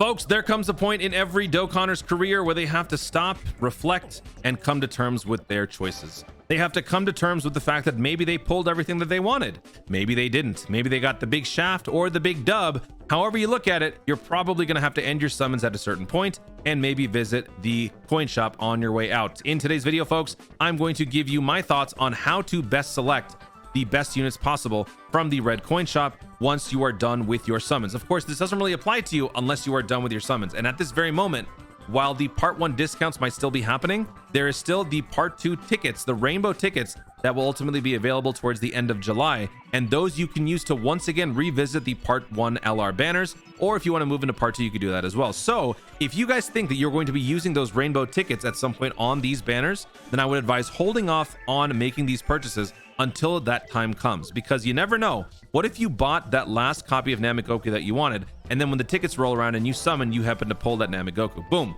Folks, there comes a point in every Dokkaner's career where they have to stop, reflect, and come to terms with their choices. They have to come to terms with the fact that maybe they pulled everything that they wanted. Maybe they didn't. Maybe they got the big shaft or the big dub. However you look at it, you're probably going to have to end your summons at a certain point and maybe visit the coin shop on your way out. In today's video, folks, I'm going to give you my thoughts on how to best select the best units possible from the red coin shop once you are done with your summons. Of course, this doesn't really apply to you unless you are done with your summons. And at this very moment, while the part 1 discounts might still be happening, there is still the part 2 tickets, the rainbow tickets, that will ultimately be available towards the end of July, and those you can use to once again revisit the part 1 LR banners, or if you want to move into part 2, you can do that as well. So if you guys think that you're going to be using those rainbow tickets at some point on these banners, then I would advise holding off on making these purchases until that time comes, because you never know. What if you bought that last copy of Namegoku that you wanted, and then when the tickets roll around and you summon, you happen to pull that Namegoku? Boom,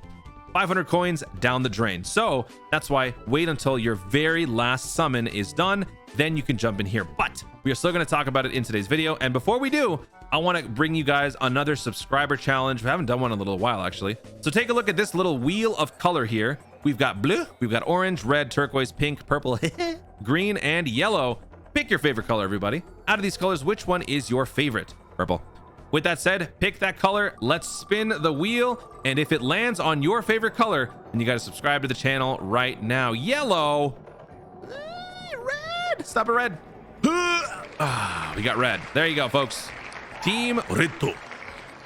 500 coins down the drain. So that's why wait until your very last summon is done, then you can jump in here. But we are still going to talk about it in today's video, and before we do, I want to bring you guys another subscriber challenge. We haven't done one in a little while, actually. So take a look at this little wheel of color here. We've got blue, we've got orange, red, turquoise, pink, purple, green, and yellow. Pick your favorite color, everybody. Out of these colors, which one is your favorite? Purple. With that said, pick that color. Let's spin the wheel, and if it lands on your favorite color, then you got to subscribe to the channel right now. Yellow. Red. Stop it, red. We got red. There you go, folks. Team Reto.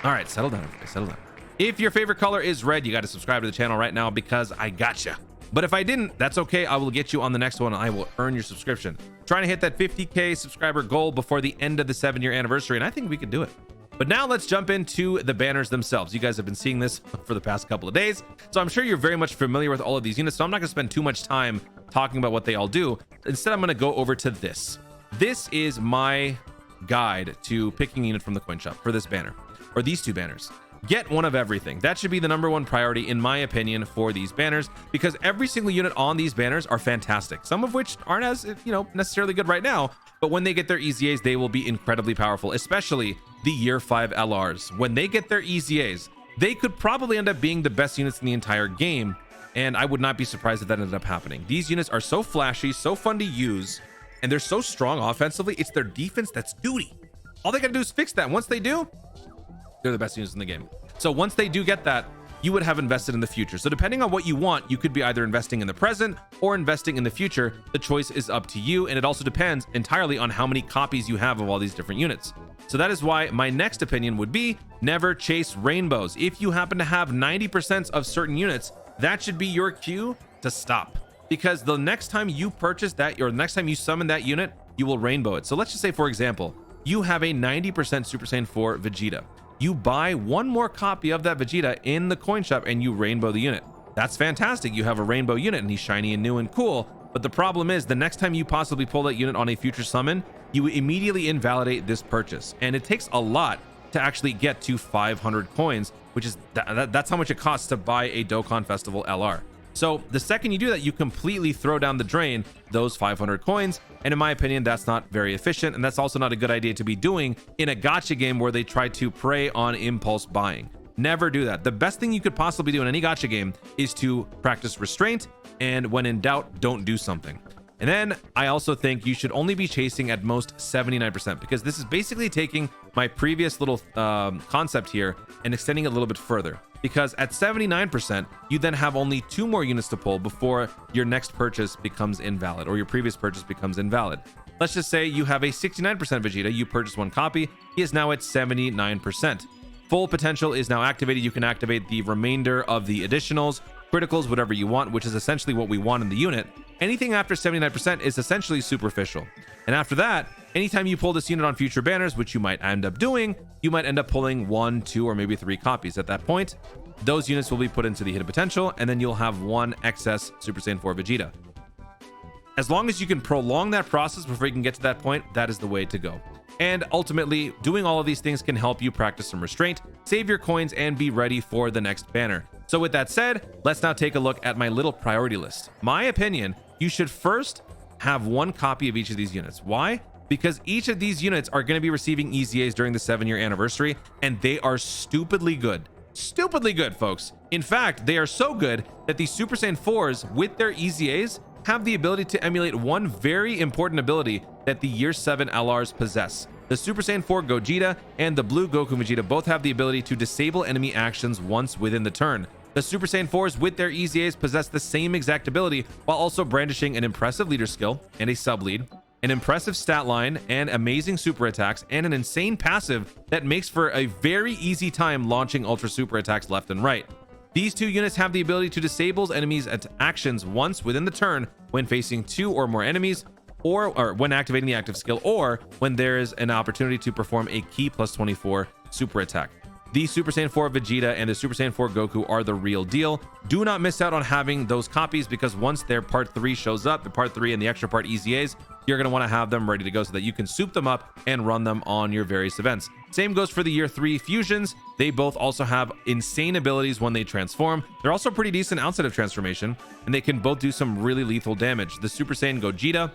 All right, settle down, everybody. Settle down. If your favorite color is red, you got to subscribe to the channel right now because I gotcha. But if I didn't, that's okay. I will get you on the next one and I will earn your subscription. Trying to hit that 50K subscriber goal before the end of the 7-year anniversary, and I think we can do it. But now let's jump into the banners themselves. You guys have been seeing this for the past couple of days, so I'm sure you're very much familiar with all of these units, so I'm not going to spend too much time talking about what they all do. Instead, I'm going to go over to this. This is my guide to picking a unit from the coin shop for this banner, or these two banners. Get one of everything. That should be the #1 priority, in my opinion, for these banners, because every single unit on these banners are fantastic. Some of which aren't as, necessarily good right now, but when they get their EZAs, they will be incredibly powerful, especially the year 5 LRs. When they get their EZAs, they could probably end up being the best units in the entire game, and I would not be surprised if that ended up happening. These units are so flashy, so fun to use, and they're so strong offensively. It's their defense that's duty. All they gotta do is fix that. Once they do, they're the best units in the game. So once they do get that, you would have invested in the future. So depending on what you want, you could be either investing in the present or investing in the future. The choice is up to you, and it also depends entirely on how many copies you have of all these different units. So that is why my next opinion would be never chase rainbows. If you happen to have 90% of certain units, that should be your cue to stop, because the next time you purchase that, or the next time you summon that unit, you will rainbow it. So let's just say, for example, you have a 90% Super Saiyan 4 Vegeta. You buy one more copy of that Vegeta in the coin shop and you rainbow the unit. That's fantastic. You have a rainbow unit and he's shiny and new and cool. But the problem is, the next time you possibly pull that unit on a future summon, you immediately invalidate this purchase. And it takes a lot to actually get to 500 coins, which is that's how much it costs to buy a Dokkan Festival LR. So the second you do that, you completely throw down the drain those 500 coins. And in my opinion, that's not very efficient. And that's also not a good idea to be doing in a gacha game where they try to prey on impulse buying. Never do that. The best thing you could possibly do in any gacha game is to practice restraint. And when in doubt, don't do something. And then I also think you should only be chasing at most 79%, because this is basically taking my previous little concept here and extending it a little bit further. Because at 79%, you then have only 2 more units to pull before your next purchase becomes invalid, or your previous purchase becomes invalid. Let's just say you have a 69% Vegeta, you purchase 1 copy, he is now at 79%. Full potential is now activated. You can activate the remainder of the additionals, criticals, whatever you want, which is essentially what we want in the unit. Anything after 79% is essentially superficial. And after that, anytime you pull this unit on future banners, which you might end up doing, you might end up pulling 1, 2, or maybe 3 copies. At that point, those units will be put into the hidden potential, and then you'll have 1 excess Super Saiyan 4 Vegeta. As long as you can prolong that process before you can get to that point, that is the way to go. And ultimately, doing all of these things can help you practice some restraint, save your coins, and be ready for the next banner. So with that said, let's now take a look at my little priority list. My opinion, you should first have 1 copy of each of these units. Why? Because each of these units are going to be receiving EZAs during the 7-year anniversary, and they are stupidly good. stupidly good, folks. In fact, they are so good that the Super Saiyan 4s with their EZAs have the ability to emulate one very important ability that the Year 7 LRs possess. The Super Saiyan 4 Gogeta and the Blue Goku Vegeta both have the ability to disable enemy actions once within the turn. The Super Saiyan 4s with their EZAs possess the same exact ability while also brandishing an impressive leader skill and a sub-lead, an impressive stat line and amazing super attacks, and an insane passive that makes for a very easy time launching ultra super attacks left and right. These two units have the ability to disable enemies' actions once within the turn when facing 2 or more enemies, or when activating the active skill, or when there is an opportunity to perform a key plus 24 super attack. The Super Saiyan 4 Vegeta and the Super Saiyan 4 Goku are the real deal. Do not miss out on having those copies, because once their part 3 shows up, the part 3 and the extra part EZAs, you're going to want to have them ready to go so that you can soup them up and run them on your various events. Same goes for the Year 3 fusions. They both also have insane abilities when they transform. They're also pretty decent outside of transformation, and they can both do some really lethal damage. The Super Saiyan Gogeta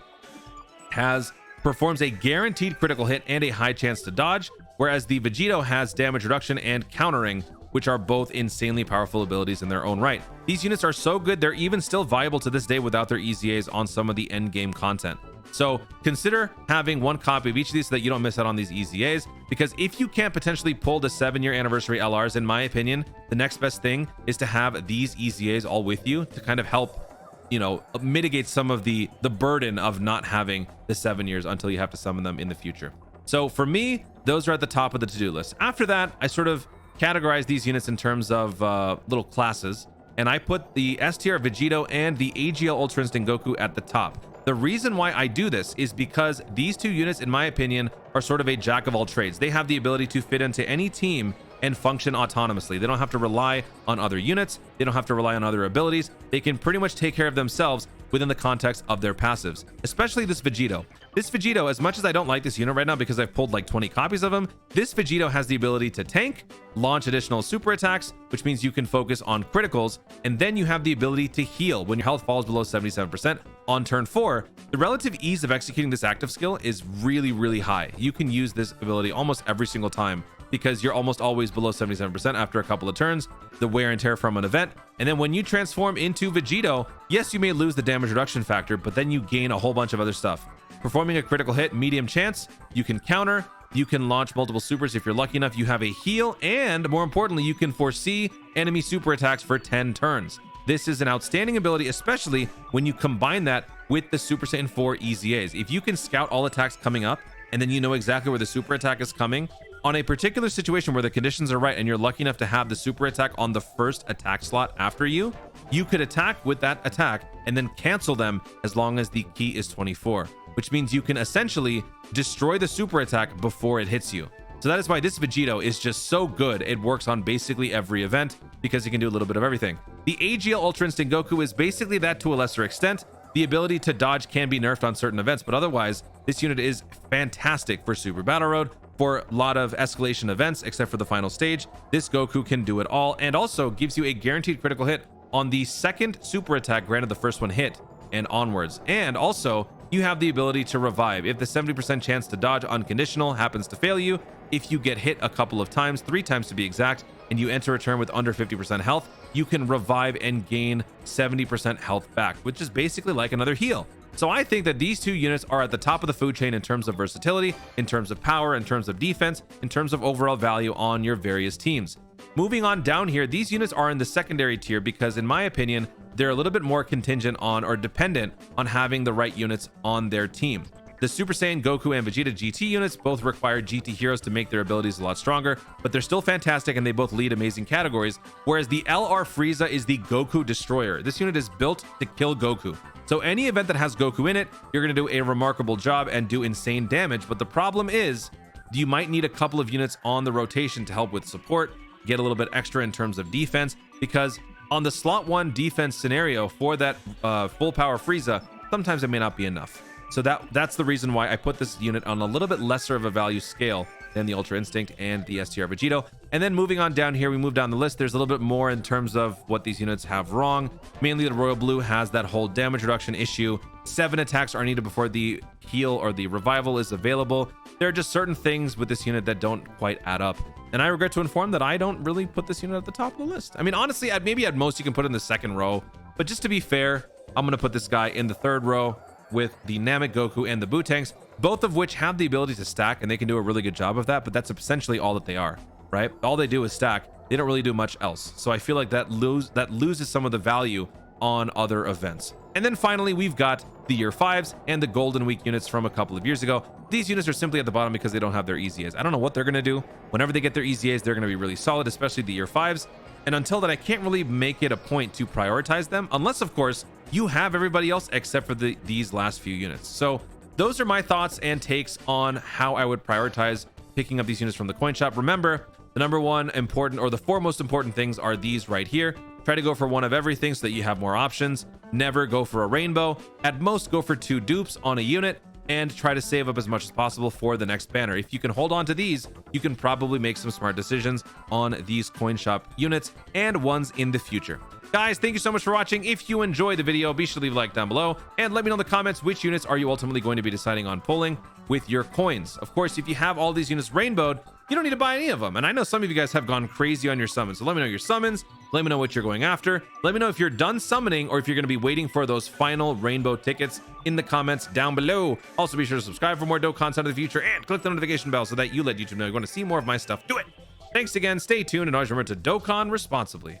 performs a guaranteed critical hit and a high chance to dodge, whereas the Vegito has damage reduction and countering, which are both insanely powerful abilities in their own right. These units are so good, they're even still viable to this day without their EZAs on some of the end game content. So consider having one copy of each of these so that you don't miss out on these EZAs, because if you can't potentially pull the 7-year anniversary LRs, in my opinion, the next best thing is to have these EZAs all with you to kind of help, you know, mitigate some of the burden of not having the 7 years until you have to summon them in the future. So for me, those are at the top of the to-do list. After that, I sort of categorize these units in terms of little classes, and I put the STR Vegito and the AGL Ultra Instinct Goku at the top. The reason why I do this is because these two units, in my opinion, are sort of a jack of all trades. They have the ability to fit into any team and function autonomously. They don't have to rely on other units. They don't have to rely on other abilities. They can pretty much take care of themselves within the context of their passives, especially this Vegito. This Vegito, as much as I don't like this unit right now because I've pulled like 20 copies of him, this Vegito has the ability to tank, launch additional super attacks, which means you can focus on criticals, and then you have the ability to heal when your health falls below 77% on turn 4. The relative ease of executing this active skill is really, really high. You can use this ability almost every single time because you're almost always below 77% after a couple of turns, the wear and tear from an event. And then when you transform into Vegito, yes, you may lose the damage reduction factor, but then you gain a whole bunch of other stuff. Performing a critical hit, medium chance, you can counter, you can launch multiple supers if you're lucky enough, you have a heal, and more importantly, you can foresee enemy super attacks for 10 turns. This is an outstanding ability, especially when you combine that with the Super Saiyan 4 EZAs. If you can scout all attacks coming up, and then you know exactly where the super attack is coming, on a particular situation where the conditions are right and you're lucky enough to have the super attack on the first attack slot after you could attack with that attack and then cancel them as long as the key is 24, which means you can essentially destroy the super attack before it hits you. So that is why this Vegito is just so good. It works on basically every event because it can do a little bit of everything. The AGL Ultra Instinct Goku is basically that to a lesser extent. The ability to dodge can be nerfed on certain events, but otherwise, this unit is fantastic for Super Battle Road, for a lot of escalation events, except for the final stage. This Goku can do it all, and also gives you a guaranteed critical hit on the second super attack, granted the first one hit, and onwards. And also, you have the ability to revive. If the 70% chance to dodge unconditional happens to fail you, if you get hit a couple of times, 3 times to be exact, and you enter a turn with under 50% health, you can revive and gain 70% health back, which is basically like another heal. So I think that these two units are at the top of the food chain in terms of versatility, in terms of power, in terms of defense, in terms of overall value on your various teams. Moving on down here, these units are in the secondary tier because, in my opinion, they're a little bit more contingent on or dependent on having the right units on their team. The Super Saiyan Goku and Vegeta GT units both require GT heroes to make their abilities a lot stronger, but they're still fantastic and they both lead amazing categories, whereas the LR Frieza is the Goku Destroyer. This unit is built to kill Goku. So any event that has Goku in it, you're going to do a remarkable job and do insane damage, but the problem is you might need a couple of units on the rotation to help with support, get a little bit extra in terms of defense, because on the slot 1 defense scenario for that full power Frieza, sometimes it may not be enough. So that's the reason why I put this unit on a little bit lesser of a value scale than the Ultra Instinct and the STR Vegito. And then moving on down here, we move down the list. There's a little bit more in terms of what these units have wrong. Mainly the Royal Blue has that whole damage reduction issue. 7 attacks are needed before the heal or the revival is available. There are just certain things with this unit that don't quite add up. And I regret to inform that I don't really put this unit at the top of the list. I mean, honestly, maybe at most you can put it in the second row, but just to be fair, I'm going to put this guy in the third row with the Namek, Goku, and the Bootanks, both of which have the ability to stack, and they can do a really good job of that, but that's essentially all that they are, right? All they do is stack. They don't really do much else. So I feel like that loses some of the value on other events. And then finally, we've got the year 5s and the Golden Week units from a couple of years ago. These units are simply at the bottom because they don't have their EZAs. I don't know what they're going to do. Whenever they get their EZAs, they're going to be really solid, especially the year 5s. And until then, I can't really make it a point to prioritize them, unless, of course, you have everybody else except for these last few units. So those are my thoughts and takes on how I would prioritize picking up these units from the coin shop. Remember, the number one important, or the 4 most important things are these right here. Try to go for one of everything so that you have more options. Never go for a rainbow. At most, go for 2 dupes on a unit, and try to save up as much as possible for the next banner. If you can hold on to these, you can probably make some smart decisions on these coin shop units and ones in the future. Guys, thank you so much for watching. If you enjoyed the video, be sure to leave a like down below and let me know in the comments which units are you ultimately going to be deciding on pulling with your coins. Of course, if you have all these units rainbowed, you don't need to buy any of them. And I know some of you guys have gone crazy on your summons. So let me know your summons. Let me know what you're going after. Let me know if you're done summoning or if you're going to be waiting for those final rainbow tickets in the comments down below. Also, be sure to subscribe for more dope content in the future and click the notification bell so that you let YouTube know you want to see more of my stuff. Do it. Thanks again. Stay tuned and always remember to Dokkan responsibly.